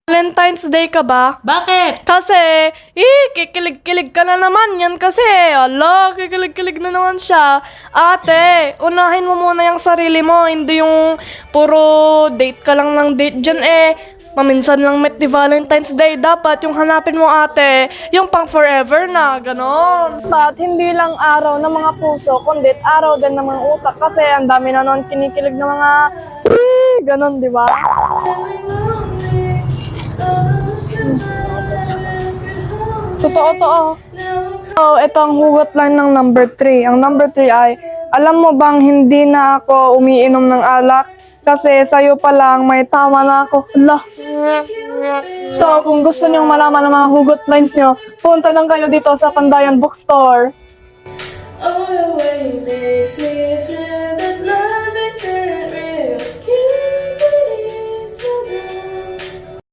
Valentine's Day ka ba? Bakit? Kasi, kikilig-kilig ka na naman yan kasi. Ala, kikilig-kilig na naman siya. Ate, unahin mo muna yung sarili mo. Hindi yung puro date ka lang ng date dyan Maminsan lang met di Valentine's Day. Dapat yung hanapin mo ate, yung pang forever na, ganon. But hindi lang araw ng mga puso, kundi araw din ng mga utak. Kasi ang dami na nun kinikilig ng mga ganon, di ba? Totoo to. So, ito ang hugot line ng number 3. Ang number 3 ay, alam mo bang hindi na ako umiinom ng alak? Kasi sa'yo pa lang may tama na ako. Hala. So, kung gusto niyong malaman ang mga hugot lines niyo, punta lang kayo dito sa Pandayan Bookstore. Oh, the way it makes me